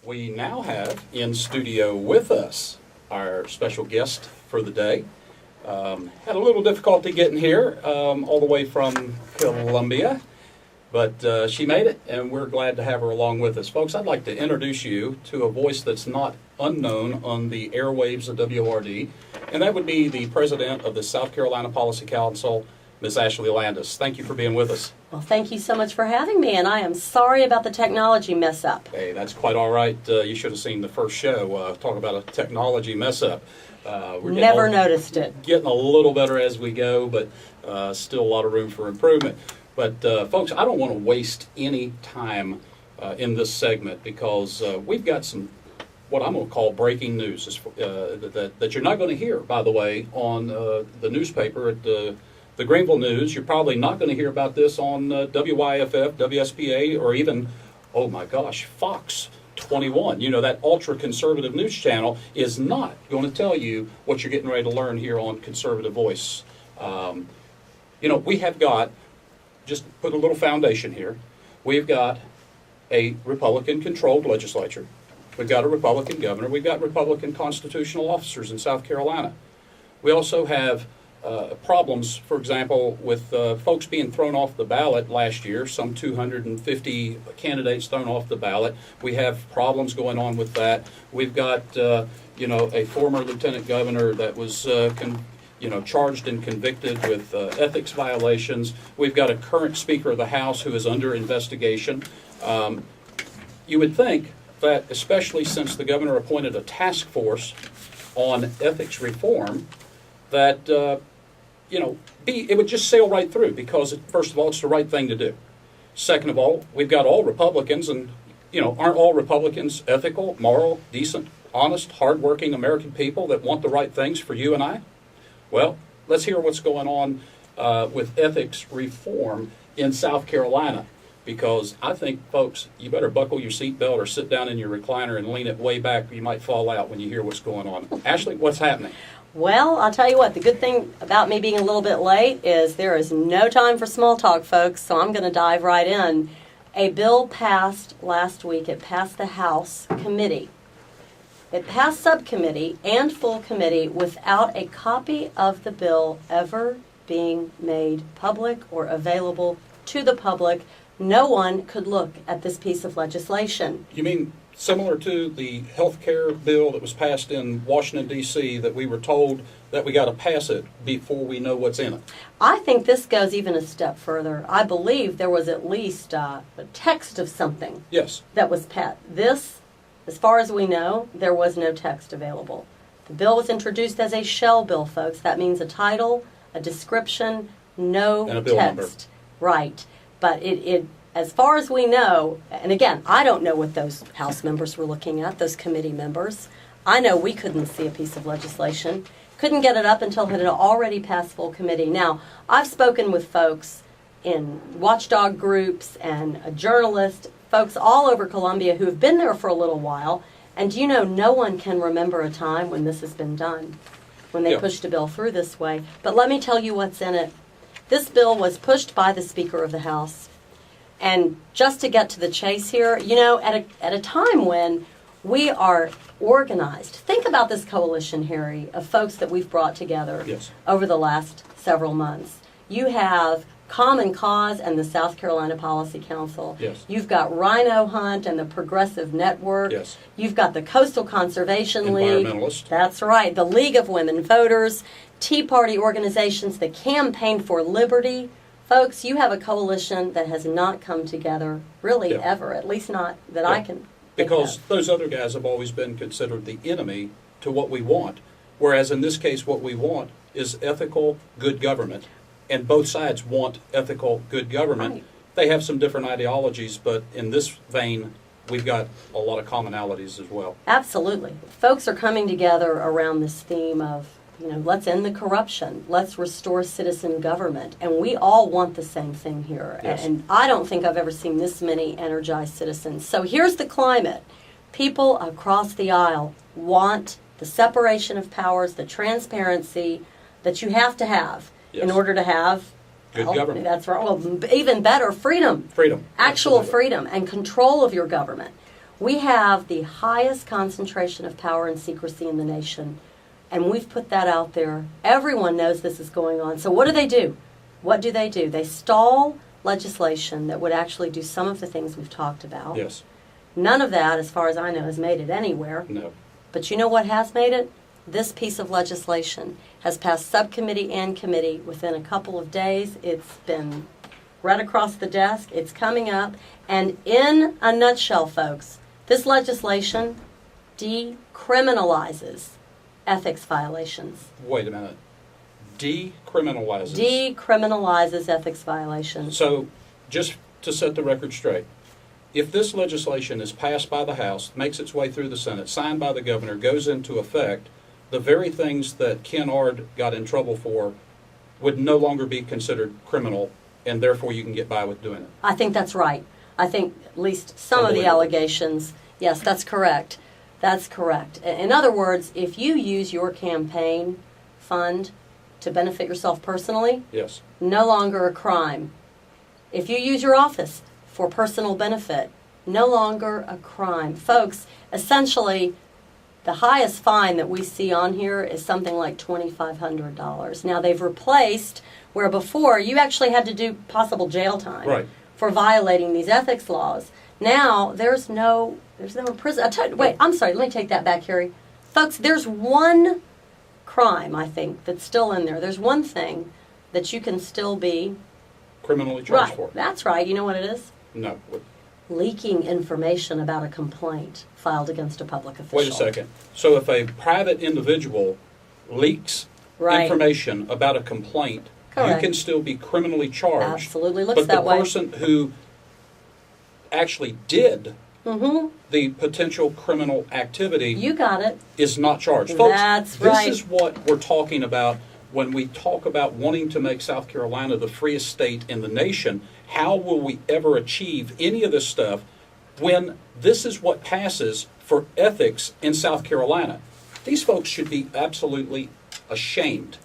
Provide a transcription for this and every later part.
We now have in studio with us our special guest for the day. Had a little difficulty getting here all the way from Columbia, but she made it, and we're glad to have her along with us. Folks, I'd like to introduce you to a voice that's not unknown on the airwaves of WRD, and that would be the president of the South Carolina Policy Council, Ms. Ashley Landess. Thank you for being with us. Well, thank you so much for having me, and I am sorry about the technology mess-up. Hey, that's quite all right. You should have seen the first show. Talk about a technology mess-up. Never noticed it. Getting a little better as we go, but still a lot of room for improvement. But, folks, I don't want to waste any time in this segment because we've got some what I'm going to call breaking news that you're not going to hear, by the way, on the newspaper at the Greenville News. You're probably not going to hear about this on WYFF, WSPA, or even, oh my gosh, Fox 21. You know, that ultra-conservative news channel is not going to tell you what you're getting ready to learn here on Conservative Voice. You know, we have got, just put a little foundation here, we've got a Republican-controlled legislature. We've got a Republican governor. We've got Republican constitutional officers in South Carolina. We also have problems, for example, with folks being thrown off the ballot last year, some 250 candidates thrown off the ballot. We have problems going on with that. We've got, you know, a former lieutenant governor that was, charged and convicted with ethics violations. We've got a current Speaker of the House who is under investigation. You would think that, especially since the governor appointed a task force on ethics reform, that it would just sail right through because, first of all, it's the right thing to do. Second of all, we've got all Republicans, and, aren't all Republicans ethical, moral, decent, honest, hardworking American people that want the right things for you and I? Well, let's hear what's going on with ethics reform in South Carolina, because I think, folks, you better buckle your seatbelt or sit down in your recliner and lean it way back, or you might fall out when you hear what's going on. Ashley, what's happening? Well, I'll tell you what, the good thing about me being a little bit late is there is no time for small talk, folks, so I'm going to dive right in. A bill passed last week. It passed the House committee. It passed subcommittee and full committee without a copy of the bill ever being made public or available to the public. No one could look at this piece of legislation. You mean similar to the health care bill that was passed in Washington, D.C., that we were told that we got to pass it before we know what's in it? I think this goes even a step further. I believe there was at least a text of something. Yes. That was passed. This, as far as we know, there was no text available. The bill was introduced as a shell bill, folks. That means a title, a description, no and a bill text. Number. Right. But it as far as we know, and again, I don't know what those House members were looking at, those committee members. I know we couldn't see a piece of legislation, couldn't get it up until it had already passed full committee. Now, I've spoken with folks in watchdog groups and journalists, folks all over Columbia who have been there for a little while, and no one can remember a time when this has been done, when they pushed a bill through this way. But let me tell you what's in it. This bill was pushed by the Speaker of the House. And just to get to the chase here, at a time when we are organized, think about this coalition, Harry, of folks that we've brought together over the last several months. You have Common Cause and the South Carolina Policy Council. Yes. You've got Rhino Hunt and the Progressive Network. Yes. You've got the Coastal Conservation League. Environmentalists. That's right. The League of Women Voters, Tea Party organizations, the Campaign for Liberty. Folks, you have a coalition that has not come together really ever, at least not that I can think Because of. those other guys have always been considered the enemy to what we want, whereas in this case what we want is ethical, good government, and both sides want ethical, good government. Right. They have some different ideologies, but in this vein, we've got a lot of commonalities as well. Absolutely. Folks are coming together around this theme of, let's end the corruption. Let's restore citizen government. And we all want the same thing here. Yes. And I don't think I've ever seen this many energized citizens. So here's the climate. People across the aisle want the separation of powers, the transparency that you have to have in order to have good government. That's right. Well, even better, freedom. Freedom. Actual Absolutely. freedom and control of your government. We have the highest concentration of power and secrecy in the nation, and we've put that out there. Everyone knows this is going on. So what do? What do? They stall legislation that would actually do some of the things we've talked about. Yes. None of that, as far as I know, has made it anywhere. No. But you know what has made it? This piece of legislation has passed subcommittee and committee within a couple of days. It's been right across the desk. It's coming up. And in a nutshell, folks, this legislation decriminalizes ethics violations. Wait a minute. Decriminalizes. Decriminalizes ethics violations. So, just to set the record straight, if this legislation is passed by the House, makes its way through the Senate, signed by the governor, goes into effect, the very things that Ken Ard got in trouble for would no longer be considered criminal, and therefore you can get by with doing it. I think that's right. I think at least some of the allegations, yes, that's correct. That's correct. In other words, if you use your campaign fund to benefit yourself personally, yes, no longer a crime. If you use your office for personal benefit, no longer a crime. Folks, essentially, the highest fine that we see on here is something like $2,500. Now, they've replaced where before you actually had to do possible jail time right, for violating these ethics laws. Now, there's no prison. Wait, I'm sorry, let me take that back, Harry. Folks, there's one crime, I think, that's still in there. There's one thing that you can still be criminally charged right. for. That's right. You know what it is? No. Leaking information about a complaint filed against a public official. Wait a second. So if a private individual leaks information about a complaint, correct, you can still be criminally charged. Absolutely looks that way. But the person who actually did the potential criminal activity, you got it, is not charged. Folks, that's right. This is what we're talking about when we talk about wanting to make South Carolina the freest state in the nation. How will we ever achieve any of this stuff when this is what passes for ethics in South Carolina? These folks should be absolutely ashamed.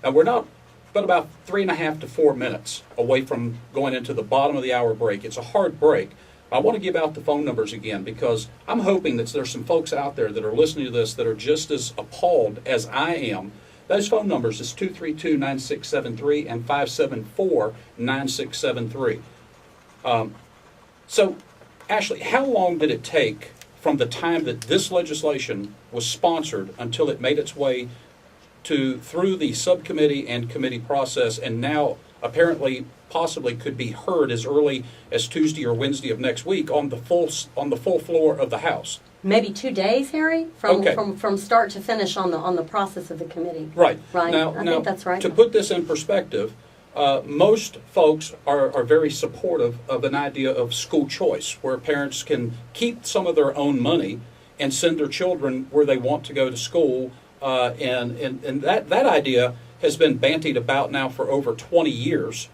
Now, we're not but about 3.5 to 4 minutes away from going into the bottom of the hour break. It's a hard break. I want to give out the phone numbers again because I'm hoping that there's some folks out there that are listening to this that are just as appalled as I am. Those phone numbers is 232-9673 and 574-9673. So, Ashley, how long did it take from the time that this legislation was sponsored until it made its way through the subcommittee and committee process, and now apparently possibly could be heard as early as Tuesday or Wednesday of next week on the full floor of the House? Maybe 2 days, Harry, from start to finish on the process of the committee. Right. Right. Now, I think that's right. To put this in perspective, most folks are very supportive of an idea of school choice, where parents can keep some of their own money and send their children where they want to go to school. And that idea has been bantied about now for over 20 years.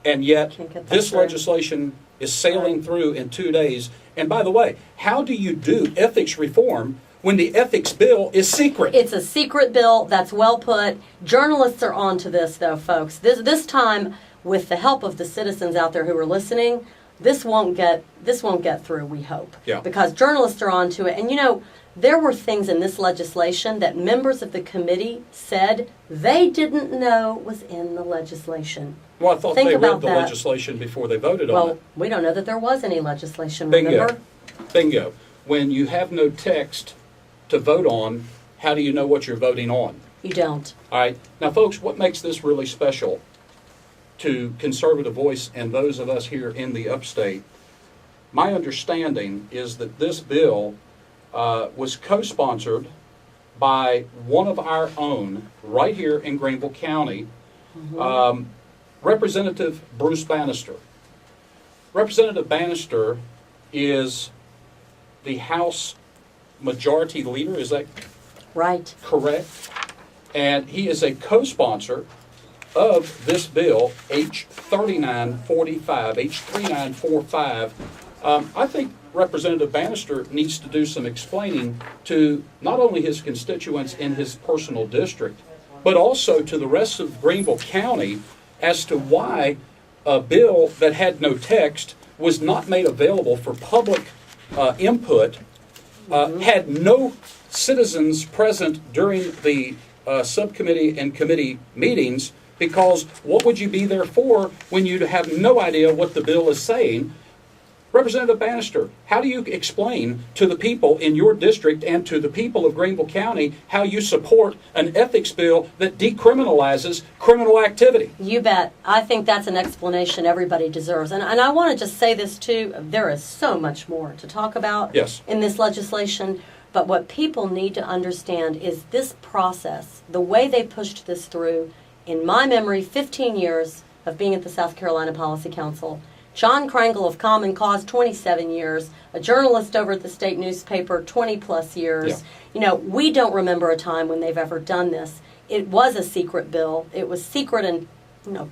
And yet, this legislation is sailing through in 2 days. And by the way, how do you do ethics reform when the ethics bill is secret? It's a secret bill. That's well put. Journalists are onto this, though, folks. This time, with the help of the citizens out there who are listening, this won't get through, we hope. Yeah. Because journalists are onto it. And, you know, there were things in this legislation that members of the committee said they didn't know was in the legislation. Well, I thought they read the legislation before they voted on it. Well, we don't know that there was any legislation, Bingo. remember? Bingo. When you have no text to vote on, how do you know what you're voting on? You don't. All right. Now, folks, what makes this really special to Conservative Voice and those of us here in the upstate, my understanding is that this bill was co-sponsored by one of our own right here in Greenville County, Representative Bruce Bannister. Representative Bannister is the House Majority Leader, is that right? Correct. And he is a co-sponsor of this bill, H3945, H3945. I think Representative Bannister needs to do some explaining to not only his constituents in his personal district, but also to the rest of Greenville County as to why a bill that had no text was not made available for public input, had no citizens present during the subcommittee and committee meetings, because what would you be there for when you have no idea what the bill is saying? Representative Bannister, how do you explain to the people in your district and to the people of Greenville County how you support an ethics bill that decriminalizes criminal activity? You bet. I think that's an explanation everybody deserves. And I want to just say this too, there is so much more to talk about in this legislation. But what people need to understand is this process, the way they pushed this through, in my memory, 15 years of being at the South Carolina Policy Council, John Krangle of Common Cause, 27 years, a journalist over at the state newspaper, 20 plus years. Yeah. You know, we don't remember a time when they've ever done this. It was a secret bill. It was secret, and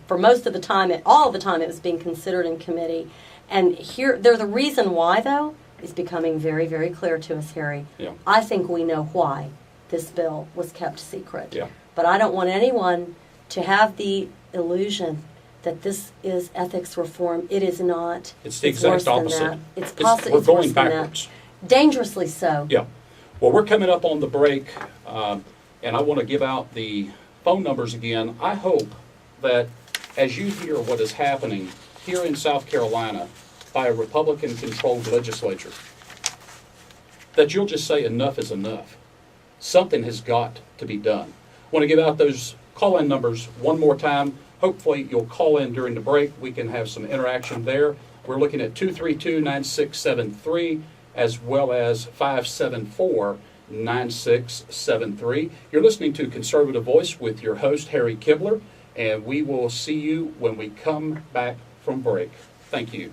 for most of the time, all the time, it was being considered in committee. And here, the reason why, though, is becoming very, very clear to us, Harry. Yeah. I think we know why this bill was kept secret. Yeah. But I don't want anyone to have the illusion that this is ethics reform. It is not. It's the exact opposite. It's we're going backwards. Dangerously so. Yeah. Well, we're coming up on the break, and I want to give out the phone numbers again. I hope that as you hear what is happening here in South Carolina by a Republican-controlled legislature, that you'll just say enough is enough. Something has got to be done. I want to give out those call-in numbers one more time. Hopefully you'll call in during the break. We can have some interaction there. We're looking at 232-9673 as well as 574-9673. You're listening to Conservative Voice with your host, Harry Kibler, and we will see you when we come back from break. Thank you.